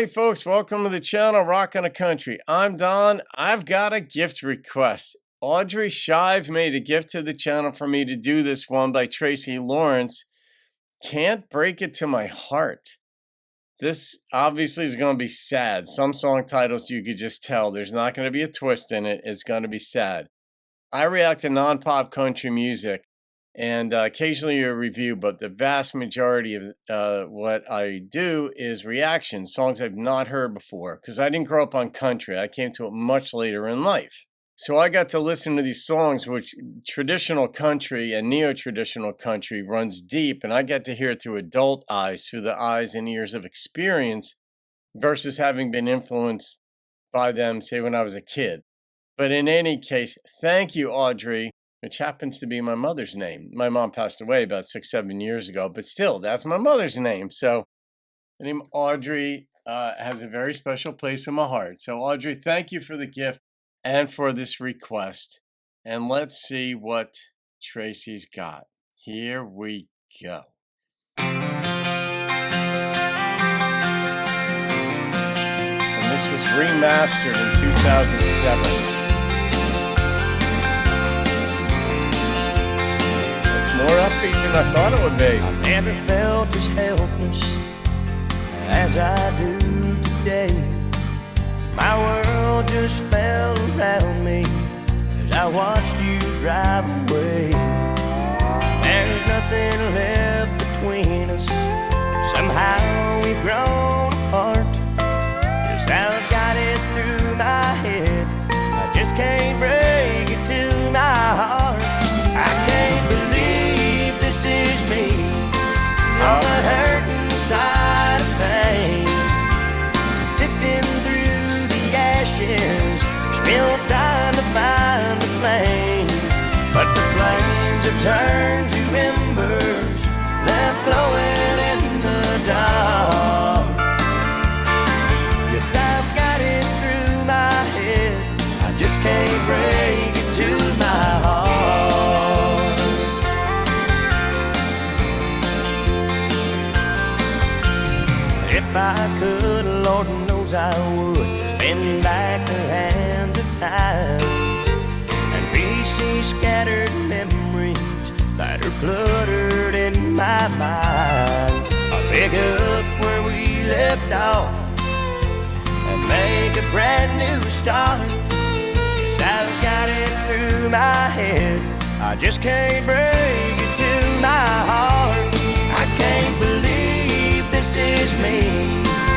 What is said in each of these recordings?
Hey folks, welcome to the channel Rockin' the Country. I'm Don. I've got a gift request. Audrey Shive made a gift to the channel for me to do this one by Tracy Lawrence. Can't break it to my heart. This obviously is going to be sad. Some song titles you could just tell there's not going to be a twist in it. It's going to be sad. I react to non-pop country music and occasionally a review, but the vast majority of what I do is reactions, songs I've not heard before, because I didn't grow up on country. I came to it much later in life. So I got to listen to these songs, which traditional country and neo-traditional country runs deep, and I get to hear it through adult eyes, through the eyes and ears of experience, versus having been influenced by them, say, when I was a kid. But in any case, thank you, Audrey, which happens to be my mother's name. My mom passed away about 6-7 years ago, but still, that's my mother's name. So the name Audrey has a very special place in my heart. So Audrey, thank you for the gift and for this request. And let's see what Tracy's got. Here we go. And this was remastered in 2007. More upbeat than I thought it would be. I never felt as helpless as I do today. My world just fell around me as I watched you drive away. There's nothing left between us. Somehow we've grown apart. 'Cause I've got it through my head, I just can't break it to my heart. I can't believe this is me on the hurting side of pain, sifting through the ashes, still trying to find the flame. But the flames have turned to embers, left glowing in the dark. Yes, I've got it through my head, I just can't break it to my heart. If I could, Lord knows I would, spin back the hands of time and re-see scattered memories that are cluttered in my mind. I'll pick up where we left off and make a brand new start. Yes, I've got it through my head, I just can't break it to my heart. I can't believe this is me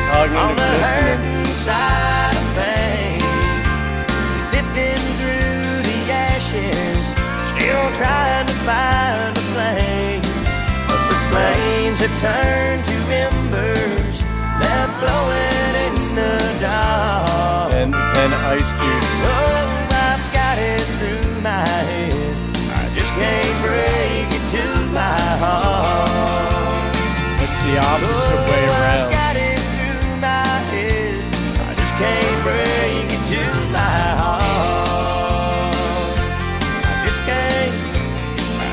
on the hurting side of pain, sifting through the ashes, still trying to find a flame. But the flames have turned to embers, left glowing in the dark. And ice cubes. Oh, I've got it through my head, I just can't break it to my heart. It's the opposite way around. I've got it through my head, I just can't break it to my heart. I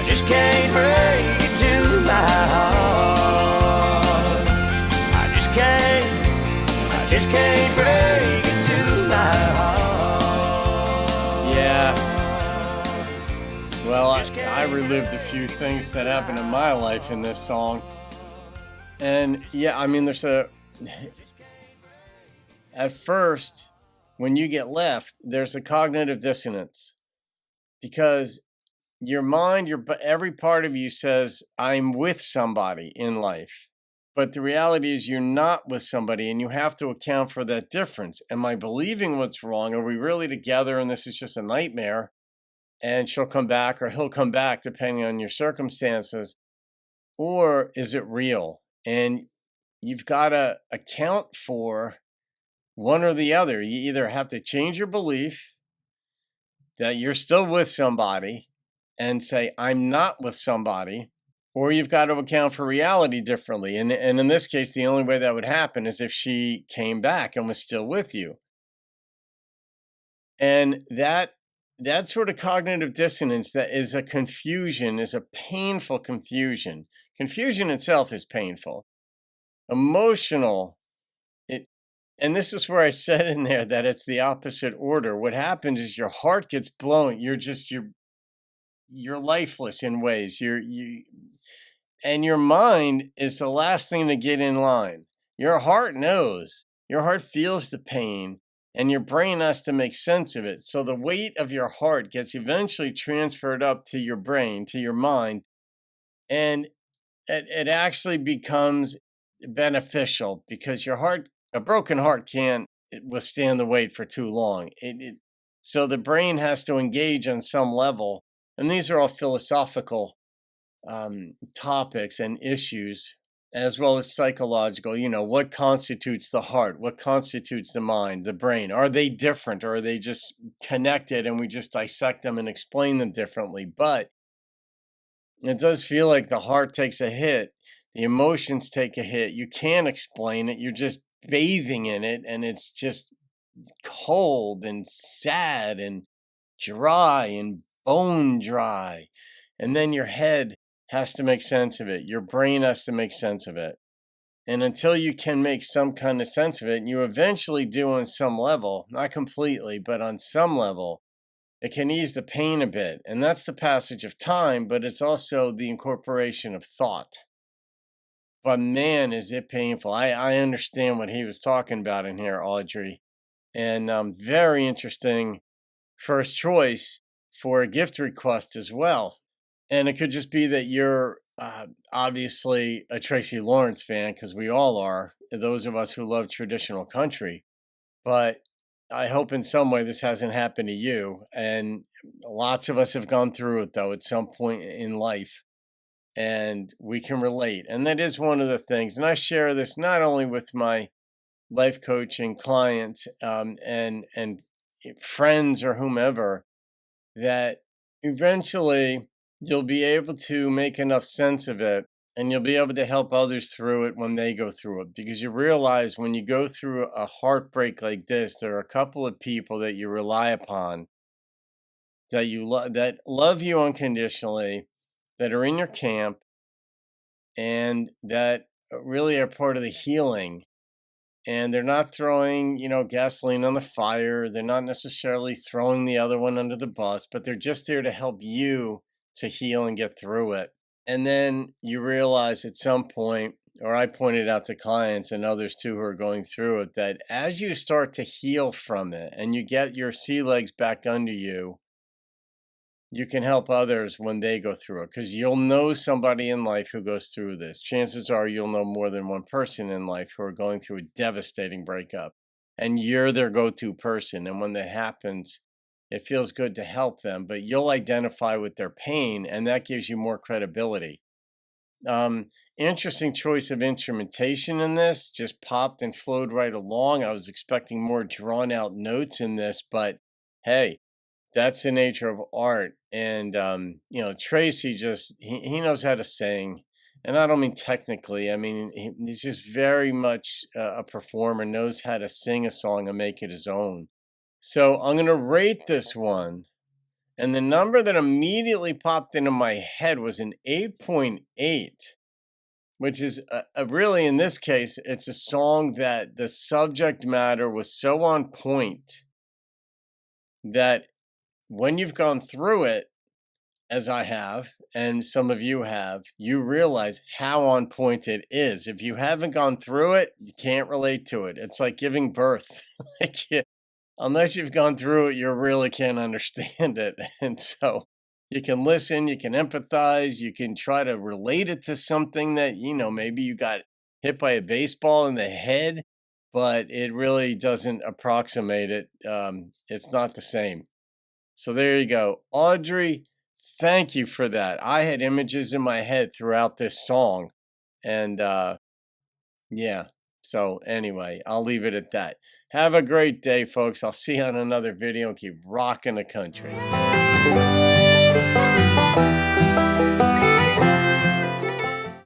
just can't break it to my heart. I just can't break it to my heart. Yeah. Well, I relived a few things that happened in my life in this song. And yeah, I mean, at first, when you get left, there's a cognitive dissonance because your mind, every part of you says, I'm with somebody in life. But the reality is you're not with somebody, and you have to account for that difference. Am I believing what's wrong? Are we really together and this is just a nightmare? And she'll come back or he'll come back, depending on your circumstances. Or is it real? And you've got to account for one or the other. You either have to change your belief that you're still with somebody and say, I'm not with somebody, or you've got to account for reality differently. And in this case, the only way that would happen is if she came back and was still with you. And that sort of cognitive dissonance, that is a confusion, is a painful confusion. Confusion itself is painful. Emotional And this is where I said in there that it's the opposite order. What happens is your heart gets blown. You're lifeless in ways. And your mind is the last thing to get in line. Your heart knows. Your heart feels the pain, and your brain has to make sense of it. So the weight of your heart gets eventually transferred up to your brain, to your mind, and it actually becomes beneficial because a broken heart can't withstand the weight for too long. So the brain has to engage on some level, and these are all philosophical topics and issues, as well as psychological. What constitutes the heart? What constitutes the mind, the brain? Are they different, or are they just connected and we just dissect them and explain them differently? But it does feel like the heart takes a hit, the emotions take a hit. You can't explain it. You're just bathing in it, and it's just cold and sad and dry and bone dry. And then your head has to make sense of it. Your brain has to make sense of it. And until you can make some kind of sense of it, and you eventually do on some level, not completely, but on some level, it can ease the pain a bit. And that's the passage of time, but it's also the incorporation of thought. But man, is it painful. I understand what he was talking about in here, Audrey. And very interesting first choice for a gift request as well. And it could just be that you're obviously a Tracy Lawrence fan, because we all are, those of us who love traditional country. But I hope in some way this hasn't happened to you. And lots of us have gone through it, though, at some point in life. And we can relate. And that is one of the things. And I share this not only with my life coaching clients and friends or whomever, that eventually you'll be able to make enough sense of it, and you'll be able to help others through it when they go through it. Because you realize when you go through a heartbreak like this, there are a couple of people that you rely upon, that love you unconditionally, that are in your camp, and that really are part of the healing. And they're not throwing, gasoline on the fire. They're not necessarily throwing the other one under the bus, but they're just there to help you to heal and get through it. And then you realize at some point, or I pointed out to clients and others too who are going through it, that as you start to heal from it and you get your sea legs back under you, you can help others when they go through it, because you'll know somebody in life who goes through this. Chances are you'll know more than one person in life who are going through a devastating breakup, and you're their go-to person. And when that happens, it feels good to help them, but you'll identify with their pain, and that gives you more credibility. Interesting choice of instrumentation in this, just popped and flowed right along. I was expecting more drawn out notes in this, but hey, that's the nature of art. And Tracy he knows how to sing, and I don't mean technically. I mean, he's just very much a performer, knows how to sing a song and make it his own. So I'm going to rate this one, and the number that immediately popped into my head was an 8.8, which is really, in this case, it's a song that the subject matter was so on point that when you've gone through it, as I have, and some of you have, you realize how on point it is. If you haven't gone through it, you can't relate to it. It's like giving birth. Unless you've gone through it, you really can't understand it. And so you can listen, you can empathize, you can try to relate it to something that, maybe you got hit by a baseball in the head, but it really doesn't approximate it. It's not the same. So there you go. Audrey, thank you for that. I had images in my head throughout this song. And yeah. So anyway, I'll leave it at that. Have a great day, folks. I'll see you on another video, and keep rocking the country.